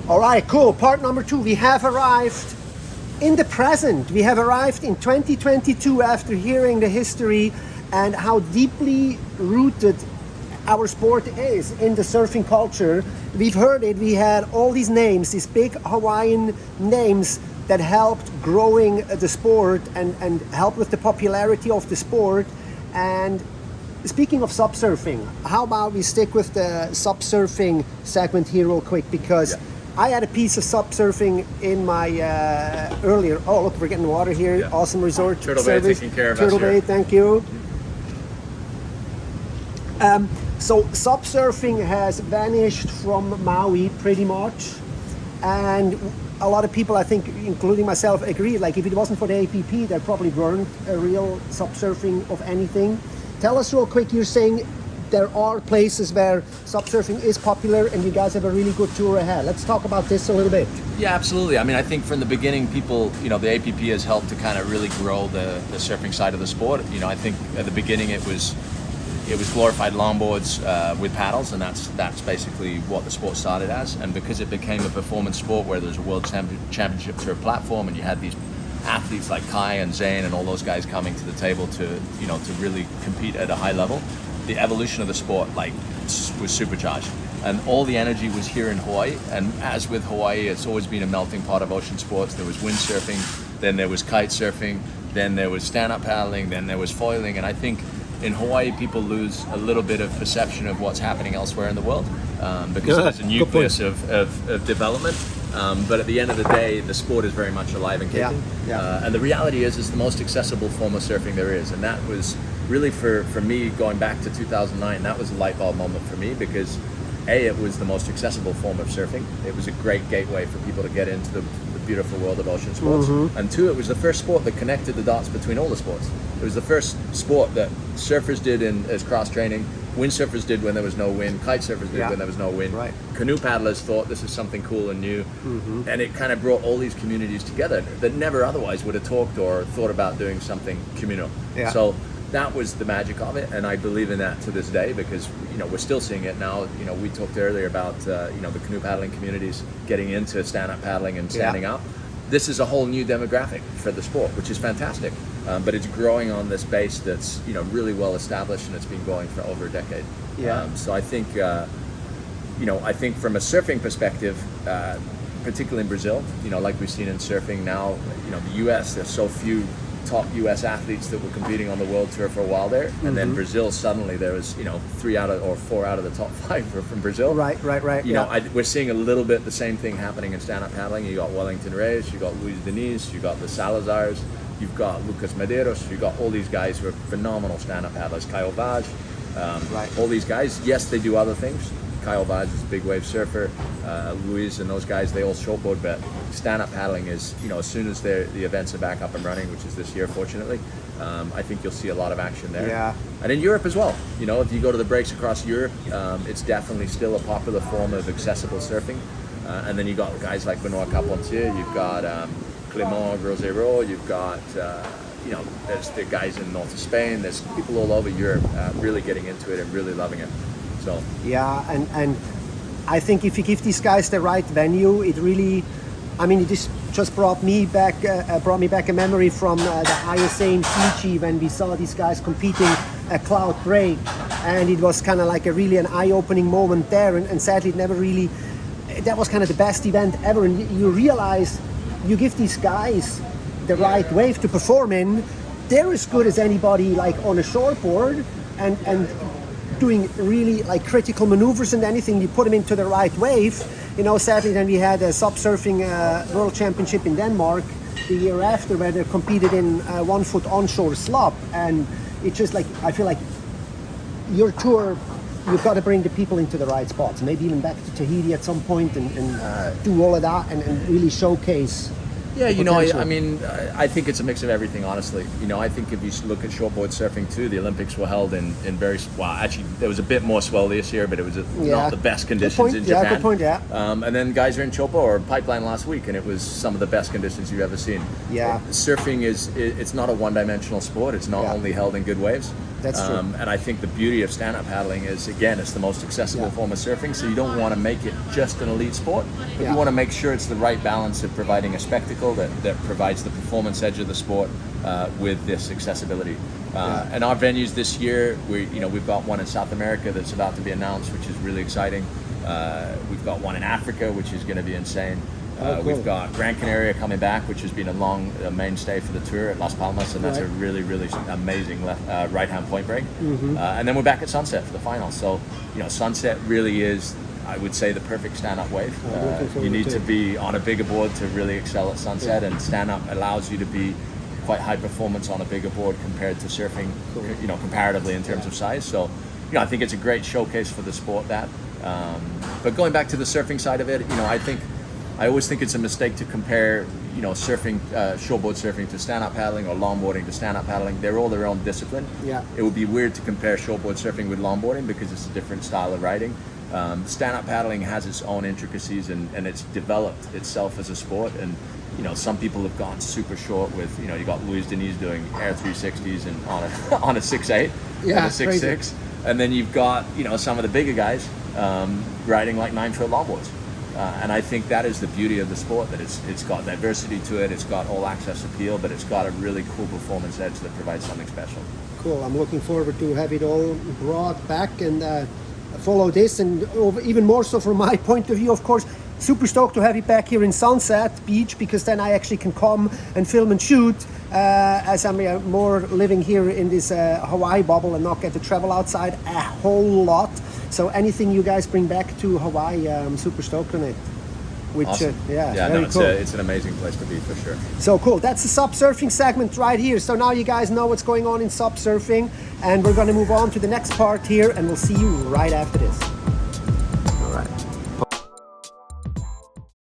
All right, cool. Part number 2. We have arrived in the present. We have arrived in 2022 after hearing the history and how deeply rooted our sport is in the surfing culture. We've heard it. We had all these names, these big Hawaiian names that helped growing the sport and helped with the popularity of the sport. And speaking of SUP surfing, how about we stick with the SUP surfing segment here real quick, because I had a piece of SUP surfing in my earlier. Oh, look, we're getting water here. Yeah. Awesome resort Turtle service. Bay taking care of Turtle us Bay, here. thank you. So SUP surfing has vanished from Maui pretty much, and a lot of people, I think, including myself, agree. Like, if it wasn't for the APP, there probably weren't a real SUP surfing of anything. Tell us real quick. You're saying there are places where SUP surfing is popular and you guys have a really good tour ahead. Let's talk about this a little bit. Yeah, absolutely. I mean, I think from the beginning, people, the APP has helped to kind of really grow the surfing side of the sport. I think at the beginning it was glorified longboards with paddles, and that's basically what the sport started as. And because it became a performance sport where there's a world championship tour platform, and you had these athletes like Kai and Zane and all those guys coming to the table to really compete at a high level, the evolution of the sport was supercharged, and all the energy was here in Hawaii. And as with Hawaii, it's always been a melting pot of ocean sports. There was windsurfing, then there was kite surfing, then there was stand-up paddling, then there was foiling. And I think in Hawaii, people lose a little bit of perception of what's happening elsewhere in the world, because there's a nucleus of development. But at the end of the day, the sport is very much alive and kicking. And the reality is, it's the most accessible form of surfing there is. And that was really, for me, going back to 2009, that was a light bulb moment for me, because A, it was the most accessible form of surfing. It was a great gateway for people to get into the beautiful world of ocean sports. Mm-hmm. And 2, it was the first sport that connected the dots between all the sports. It was the first sport that surfers did as cross-training, windsurfers did when there was no wind, kite surfers did when there was no wind. Right. Canoe paddlers thought this is something cool and new. Mm-hmm. And it kind of brought all these communities together that never otherwise would have talked or thought about doing something communal. Yeah. So that was the magic of it, and I believe in that to this day, because we're still seeing it now. We talked earlier about the canoe paddling communities getting into stand-up paddling and standing up. This is a whole new demographic for the sport, which is fantastic. But it's growing on this base that's really well established, and it's been going for over a decade. Yeah. So I think I think from a surfing perspective, particularly in Brazil, like we've seen in surfing now, the U.S. there's so few top U.S. athletes that were competing on the world tour for a while there, and then Brazil, suddenly there was 4 out of the top 5 were from Brazil. Right. We're seeing a little bit the same thing happening in stand-up paddling. You got Wellington Reyes, you got Luis Diniz, you got the Salazars, you've got Lucas Medeiros, you've got all these guys who are phenomenal stand-up paddlers. Kyle Vaj, all these guys. Yes, they do other things. Kyle Vaj is a big wave surfer. Luis and those guys, they all shortboard, but stand-up paddling is, as soon as the events are back up and running, which is this year, fortunately, I think you'll see a lot of action there. Yeah. And in Europe as well. If you go to the breaks across Europe, it's definitely still a popular form of accessible surfing. And then you got guys like Benoit Carpentier, you've got Clément Grosero, you've got there's the guys in north of Spain. There's people all over Europe really getting into it and really loving it. So yeah, and I think if you give these guys the right venue, it really, it just brought me back a memory from the ISA in Fiji, when we saw these guys competing at Cloud Break, and it was kind of like an eye-opening moment there, and sadly it never really, that was kind of the best event ever. And you realize, you give these guys the right wave to perform in, they're as good as anybody on a shortboard, and doing really critical maneuvers and anything. You put them into the right wave. Sadly then we had a SUP surfing world championship in Denmark the year after, where they competed in 1 foot onshore slop, and it's just I feel like your tour, you've got to bring the people into the right spots, maybe even back to Tahiti at some point, and do all of that, and really showcase Yeah, the you know, potential. I mean, I think it's a mix of everything, honestly. You know, I think if you look at shortboard surfing too, the Olympics were held in very, well, actually, there was a bit more swell this year, but it was not the best conditions in Japan. Yeah, good point, yeah. And then guys are in Chopo or Pipeline last week, and it was some of the best conditions you've ever seen. Yeah. Surfing it's not a one-dimensional sport. It's not only held in good waves. That's true. And I think the beauty of stand-up paddling is, again, it's the most accessible form of surfing, so you don't want to make it just an elite sport, but you want to make sure it's the right balance of providing a spectacle that provides the performance edge of the sport with this accessibility. And our venues this year, we've got one in South America that's about to be announced, which is really exciting. We've got one in Africa, which is going to be insane. Cool. We've got Gran Canaria coming back, which has been a mainstay for the tour at Las Palmas, and that's a really, really amazing right-hand point break. And then we're back at Sunset for the final. So, Sunset really is, I would say, the perfect stand-up wave. You need to be on a bigger board to really excel at Sunset, and stand-up allows you to be quite high performance on a bigger board compared to surfing, comparatively in terms of size. So, I think it's a great showcase for the sport. But going back to the surfing side of it, I always think it's a mistake to compare, surfing, shortboard surfing to stand-up paddling, or longboarding to stand-up paddling. They're all their own discipline. Yeah. It would be weird to compare shortboard surfing with longboarding because it's a different style of riding. Stand-up paddling has its own intricacies, and it's developed itself as a sport. And some people have gone super short with, you got Luis Diniz doing air 360s and on a 6'8", and a 6'6", and then you've got some of the bigger guys riding like 9-foot longboards. And I think that is the beauty of the sport, that it's got diversity to it, it's got all access appeal, but it's got a really cool performance edge that provides something special. Cool. I'm looking forward to have it all brought back and follow this, and even more so from my point of view, of course. Super stoked to have you back here in Sunset Beach, because then I actually can come and film and shoot, as I'm more living here in this Hawaii bubble and not get to travel outside a whole lot. So anything you guys bring back to Hawaii, I'm super stoked on it. Awesome. Cool. It's an amazing place to be, for sure. So cool. That's the SUP Surfing segment right here. So now you guys know what's going on in SUP Surfing, and we're going to move on to the next part here, and we'll see you right after this.